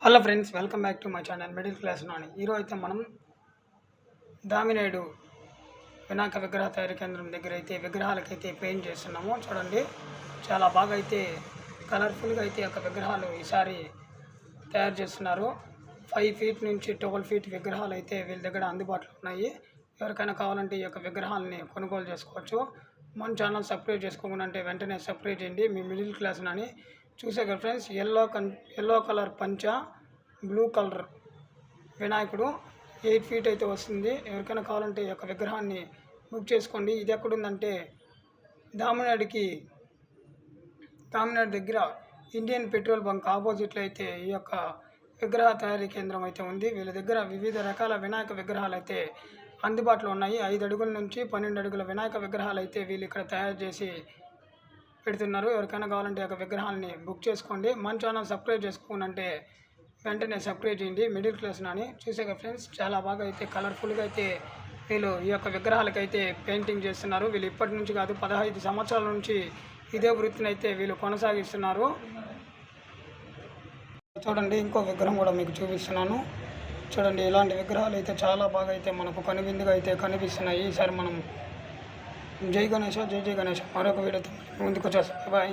Hello friends, welcome back to my channel middle class Nani. ఈరోజు అయితే మనం దామినేడు వినాయక విగ్రహ తయారీ కేంద్రం దగ్గర అయితే విగ్రహాలకైతే పెయింట్ చేస్తున్నాము. చూడండి, చాలా బాగా అయితే కలర్ఫుల్గా అయితే ఒక విగ్రహాలు ఈసారి తయారు చేస్తున్నారు. 5 ఫీట్ నుంచి 12 ఫీట్ విగ్రహాలు అయితే వీళ్ళ దగ్గర అందుబాటులో ఉన్నాయి. ఎవరికైనా కావాలంటే ఈ యొక్క విగ్రహాలని కొనుగోలు చేసుకోవచ్చు. మన ఛానల్ సబ్స్క్రైబ్ చేసుకోకుండా అంటే వెంటనే సబ్స్క్రైబ్ చేయండి. మీ మిడిల్ క్లాస్ నాని. చూసారు ఫ్రెండ్స్, ఎల్లో కలర్ పంచ, బ్లూ కలర్ వినాయకుడు 8 ఫీట్ అయితే వస్తుంది. ఎవరికైనా కావాలంటే ఈ యొక్క విగ్రహాన్ని బుక్ చేసుకోండి. ఇది ఎక్కడుందంటే దామినేడు దగ్గర ఇండియన్ పెట్రోల్ బంక్ ఆపోజిట్లో అయితే ఈ యొక్క విగ్రహ తయారీ కేంద్రం అయితే ఉంది. వీళ్ళ దగ్గర వివిధ రకాల వినాయక విగ్రహాలు అయితే అందుబాటులో ఉన్నాయి. 5 అడుగుల నుంచి 12 అడుగుల వినాయక విగ్రహాలు అయితే వీళ్ళు ఇక్కడ తయారు చేసి పెడుతున్నారు. ఎవరికైనా కావాలంటే ఒక విగ్రహాన్ని బుక్ చేసుకోండి. మన ఛానల్ సబ్స్క్రైబ్ చేసుకోనంటే వెంటనే సబ్స్క్రైబ్ చేయండి. Middle class Nani. చూసాక ఫ్రెండ్స్, చాలా బాగా అయితే కలర్ఫుల్గా అయితే వీళ్ళు ఈ యొక్క విగ్రహాలకైతే పెయింటింగ్ చేస్తున్నారు. వీళ్ళు ఇప్పటి నుంచి కాదు, 15 సంవత్సరాల నుంచి ఇదే వృత్తిని అయితే వీళ్ళు కొనసాగిస్తున్నారు. చూడండి, ఇంకో విగ్రహం కూడా మీకు చూపిస్తున్నాను. చూడండి, ఇలాంటి విగ్రహాలు అయితే చాలా బాగా అయితే మనకు కనువిందుగా అయితే కనిపిస్తున్నాయి. ఈసారి మనం జై గణేష మరొక వీడియోతో ముందుకు వచ్చేస్తాం. బాయ్.